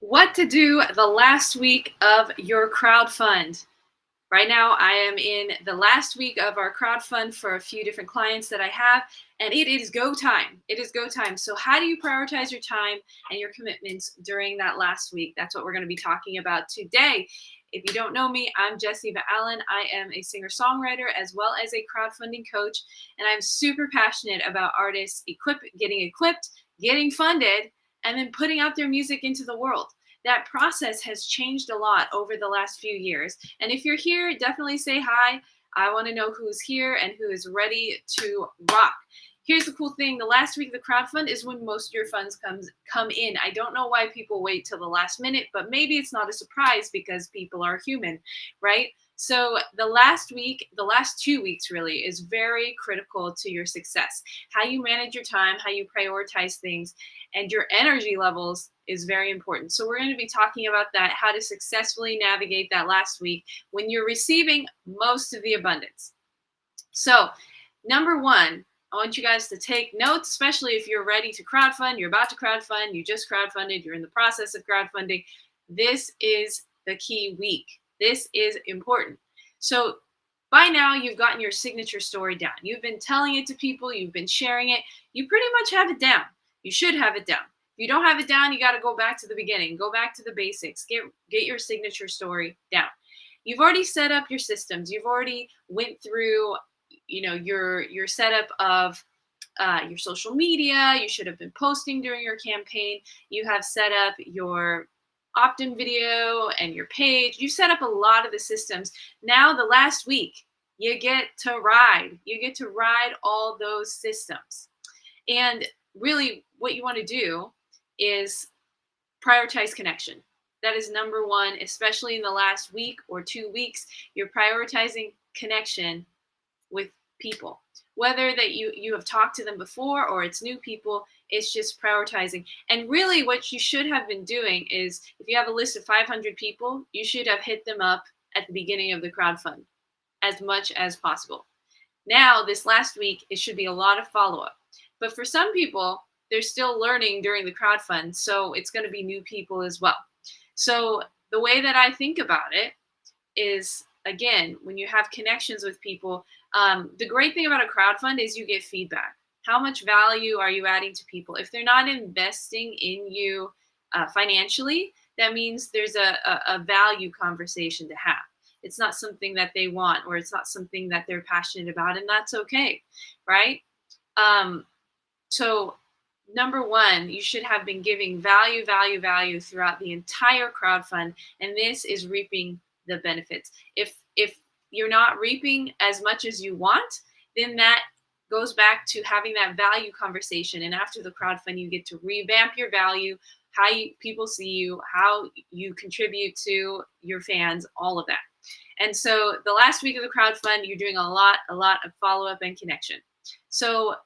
What to do the last week of your crowdfund. Right now, I am in the last week of our crowdfund for a few different clients that I have, and it is go time. It is go time. So, how do you prioritize your time and your commitments during that last week? That's what we're going to be talking about today. If you don't know me, I'm Jessie Allen. I am a singer-songwriter as well as a crowdfunding coach, and I'm super passionate about artists getting equipped, getting funded, and then putting out their music into the world. That process has changed a lot over the last few years. And if you're here, definitely say hi. I want to know who's here and who is ready to rock. Here's the cool thing. The last week of the crowdfund is when most of your funds come in. I don't know why people wait till the last minute, but maybe it's not a surprise because people are human, right? So the last week, the last 2 weeks really is very critical to your success. How you manage your time, how you prioritize things, and your energy levels is very important. So we're going to be talking about that, how to successfully navigate that last week when you're receiving most of the abundance. So number one, I want you guys to take notes, especially if you're ready to crowdfund, you're about to crowdfund, you just crowdfunded, you're in the process of crowdfunding. This is the key week. This is important. So by now, you've gotten your signature story down. You've been telling it to people, you've been sharing it. You pretty much have it down. You should have it down. If you don't have it down, you got to go back to the beginning, go back to the basics, get your signature story down. You've already set up your systems. You've already went through, your setup of your social media. You should have been posting during your campaign. You have set up your opt-in video and your page. You set up a lot of the systems. Now the last week, you get to ride. You get to ride all those systems. And really what you want to do is prioritize connection. That is number one, especially in the last week or 2 weeks. You're prioritizing connection with people. Whether that you have talked to them before or it's new people, it's just prioritizing. And really what you should have been doing is if you have a list of 500 people, you should have hit them up at the beginning of the crowdfund. as much as possible. Now, this last week, it should be a lot of follow up. But for some people, they're still learning during the crowdfund, so it's going to be new people as well. So the way that I think about it is, again, when you have connections with people, the great thing about a crowdfund is you get feedback. How much value are you adding to people? If they're not investing in you financially, that means there's a value conversation to have. It's not something that they want, or it's not something that they're passionate about, and that's okay, right? So number one, you should have been giving value throughout the entire crowdfund, and this is reaping the benefits. If you're not reaping as much as you want, then that goes back to having that value conversation. And after the crowdfund, you get to revamp your value, people see you, how you contribute to your fans, all of that. And so the last week of the crowdfund, you're doing a lot of follow-up and connection. So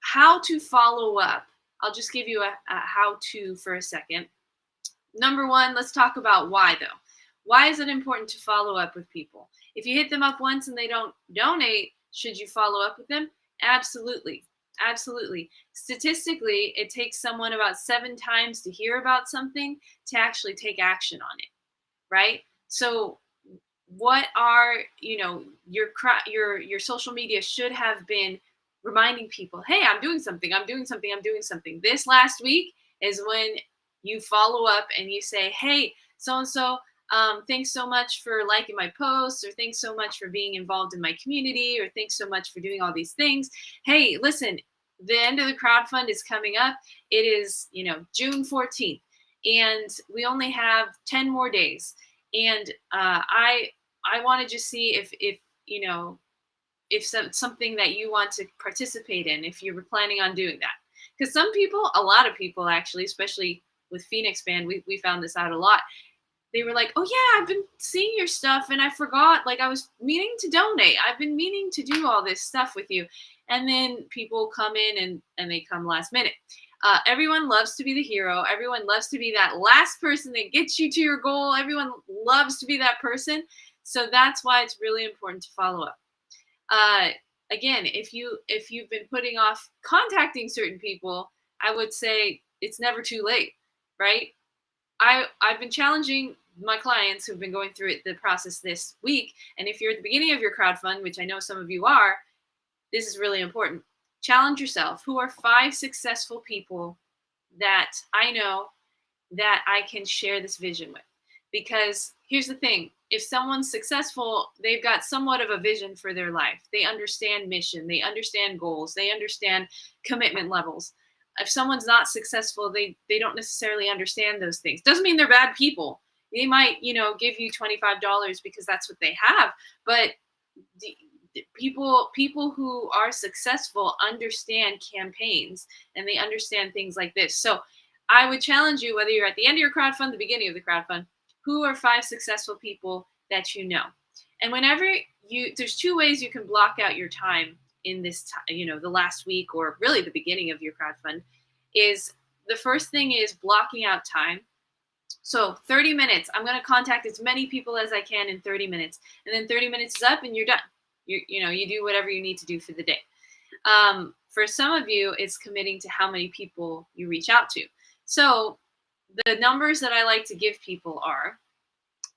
how to follow up. I'll just give you a how-to for a second. Number one, let's talk about why, though. Why is it important to follow up with people? If you hit them up once and they don't donate, should you follow up with them? Absolutely. Absolutely. Statistically, it takes someone about 7 times to hear about something to actually take action on it, right? So what are, your social media should have been reminding people, hey, I'm doing something. This last week is when you follow up and you say, hey, so-and-so, thanks so much for liking my posts, or thanks so much for being involved in my community, or thanks so much for doing all these things. Hey, listen, the end of the crowdfund is coming up. It is, June 14th, and we only have 10 more days. And I want to just see if something that you want to participate in, if you're planning on doing that. Because a lot of people actually, especially with Phoenix Band, we found this out a lot. They were like, oh yeah, I've been seeing your stuff and I forgot, like I was meaning to donate. I've been meaning to do all this stuff with you. And then people come in and they come last minute. Everyone loves to be the hero. Everyone loves to be that last person that gets you to your goal. Everyone loves to be that person. So that's why it's really important to follow up. Again, if you've been putting off contacting certain people, I would say it's never too late, right? I've been challenging my clients who've been going through the process this week. And if you're at the beginning of your crowdfund, which I know some of you are, this is really important. Challenge yourself. Who are 5 successful people that I know that I can share this vision with? Because here's the thing. If someone's successful, they've got somewhat of a vision for their life. They understand mission. They understand goals. They understand commitment levels. If someone's not successful, they don't necessarily understand those things. Doesn't mean they're bad people. They might, give you $25 because that's what they have. But the people who are successful understand campaigns, and they understand things like this. So I would challenge you, whether you're at the end of your crowdfund, the beginning of the crowdfund, who are 5 successful people that you know? And whenever there's 2 ways you can block out your time in this, the last week, or really the beginning of your crowdfund. Is the first thing is blocking out time. So 30 minutes, I'm going to contact as many people as I can in 30 minutes. And then 30 minutes is up and you're done. You do whatever you need to do for the day. For some of you, it's committing to how many people you reach out to. So the numbers that I like to give people are,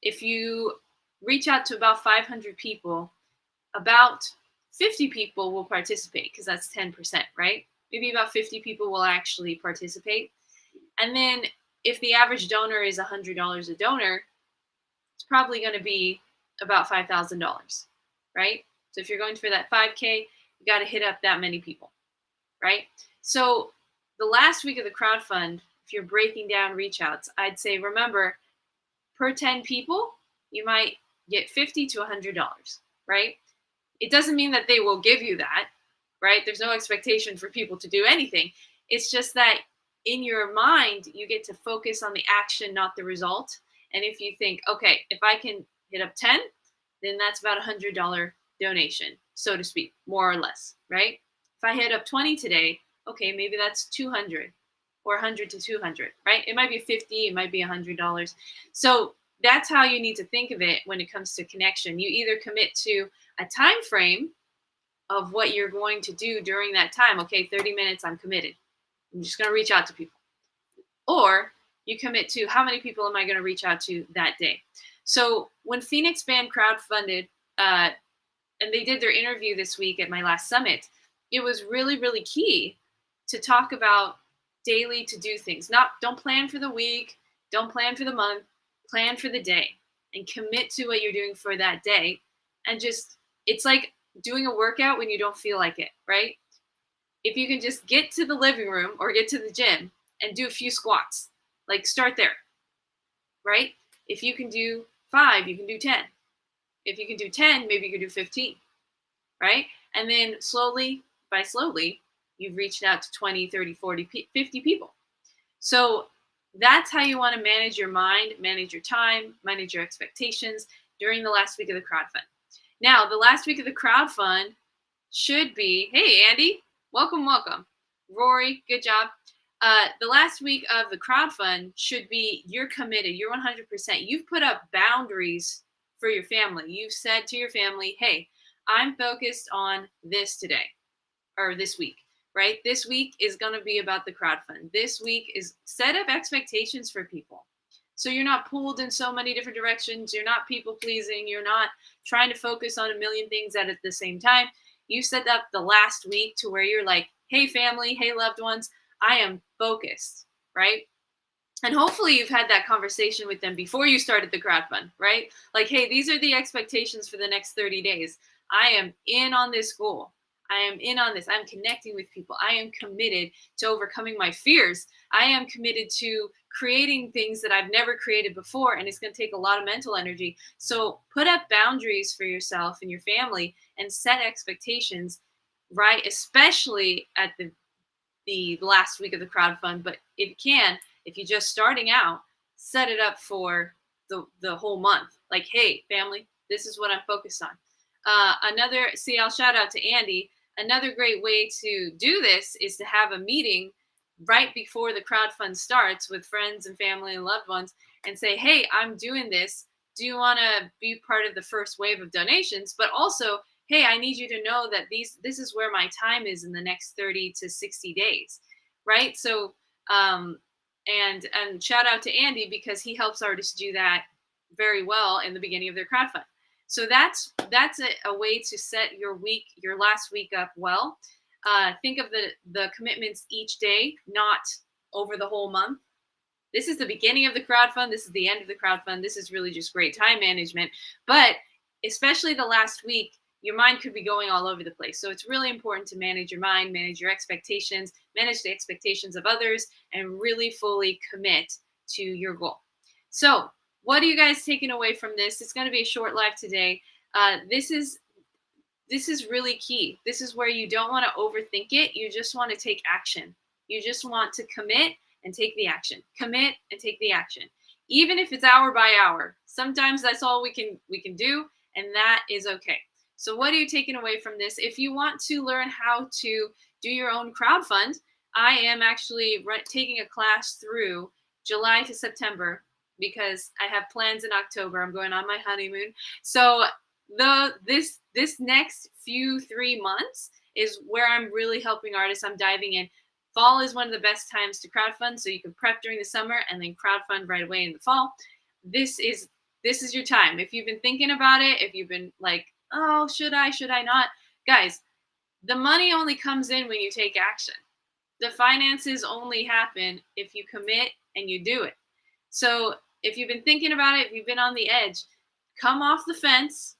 if you reach out to about 500 people, about 50 people will participate, because that's 10%, right? Maybe about 50 people will actually participate. And then if the average donor is $100 a donor, it's probably going to be about $5,000, right? So if you're going for that 5K, you got to hit up that many people, right? So the last week of the crowdfund, if you're breaking down reach outs, I'd say, remember, per 10 people, you might get $50 to $100, right? It doesn't mean that they will give you that, right? There's no expectation for people to do anything. It's just that in your mind, you get to focus on the action, not the result. And if you think, okay, if I can hit up 10, then that's about $100 donation, so to speak, more or less, right? If I hit up 20 today, okay, maybe that's 200 or 100 to 200, right? It might be 50, it might be $100. So that's how you need to think of it when it comes to connection. You either commit to a time frame of what you're going to do during that time. Okay, 30 minutes, I'm committed. I'm just going to reach out to people. Or you commit to how many people am I going to reach out to that day. So when Phoenix Band crowdfunded, and they did their interview this week at my last summit, it was really, really key to talk about daily to do things. Don't plan for the week, don't plan for the month, plan for the day and commit to what you're doing for that day. And just, it's like doing a workout when you don't feel like it, right? If you can just get to the living room or get to the gym and do a few squats, like start there, right? If you can do 5, you can do 10. If you can do 10, maybe you can do 15, right? And then slowly, you've reached out to 20, 30, 40, 50 people. So that's how you want to manage your mind, manage your time, manage your expectations during the last week of the crowdfund. Now, the last week of the crowdfund should be, hey, Andy, welcome. Rory, good job. The last week of the crowdfund should be, you're committed, you're 100%. You've put up boundaries for your family. You've said to your family, hey, I'm focused on this today or this week, right? This week is going to be about the crowdfund. This week is set up expectations for people. So you're not pulled in so many different directions. You're not people pleasing. You're not trying to focus on a million things at the same time. You set up the last week to where you're like, hey, family, hey, loved ones, I am focused, right? And hopefully you've had that conversation with them before you started the crowdfund, right? Like, hey, these are the expectations for the next 30 days. I am in on this goal. I am in on this. I'm connecting with people. I am committed to overcoming my fears. I am committed to creating things that I've never created before, and it's going to take a lot of mental energy. So put up boundaries for yourself and your family and set expectations, right? Especially at the last week of the crowdfund. But if you're just starting out, set it up for the whole month. Like, hey, family, this is what I'm focused on. I'll shout out to Andy. Another great way to do this is to have a meeting right before the crowdfund starts with friends and family and loved ones and say, hey, I'm doing this. Do you want to be part of the first wave of donations? But also, hey, I need you to know that this is where my time is in the next 30 to 60 days, right? So, and shout out to Andy because he helps artists do that very well in the beginning of their crowdfund. So that's a way to set your last week up well. Think of the commitments each day, not over the whole month. This is the beginning of the crowdfund. This is the end of the crowdfund. This is really just great time management. But especially the last week, your mind could be going all over the place. So it's really important to manage your mind, manage your expectations, manage the expectations of others, and really fully commit to your goal. So what are you guys taking away from this? It's going to be a short live today. This is really key. This is where you don't want to overthink it. You just want to take action. You just want to commit and take the action. Commit and take the action. Even if it's hour by hour. Sometimes that's all we can do, and that is okay. So what are you taking away from this? If you want to learn how to do your own crowdfund, I am actually taking a class through July to September because I have plans in October. I'm going on my honeymoon. So this next 3 months is where I'm really helping artists. I'm diving in. Fall is one of the best times to crowdfund, so you can prep during the summer and then crowdfund right away in the fall. This is your time. If you've been thinking about it, if you've been like, oh, should I not? Guys, the money only comes in when you take action. The finances only happen if you commit and you do it. So if you've been thinking about it, if you've been on the edge, come off the fence,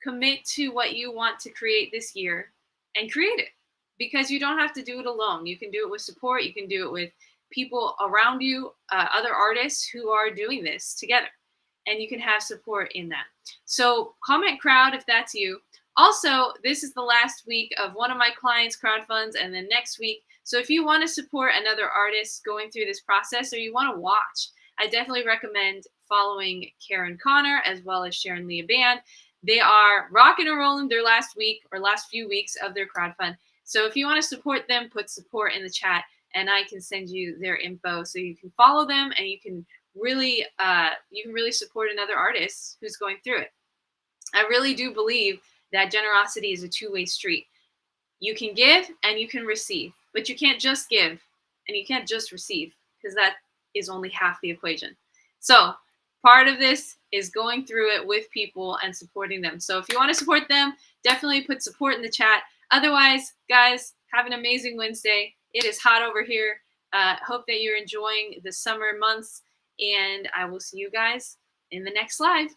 commit to what you want to create this year and create it, because you don't have to do it alone. You can do it with support. You can do it with people around you, other artists who are doing this together, and you can have support in that. So comment crowd if that's you. Also, this is the last week of one of my clients' crowdfunds, and then next week. So if you want to support another artist going through this process, or you want to watch, I definitely recommend following Karen Connor as well as Sharon Leah Band. They are rocking and rolling their last week or last few weeks of their crowdfund. So if you want to support them, put support in the chat and I can send you their info so you can follow them and you can really you can really support another artist who's going through it. I really do believe that generosity is a two-way street. You can give and you can receive, but you can't just give and you can't just receive, because that is only half the equation. So part of this is going through it with people and supporting them. So if you want to support them, definitely put support in the chat. Otherwise, guys, have an amazing Wednesday. It is hot over here. Hope that you're enjoying the summer months, and I will see you guys in the next live.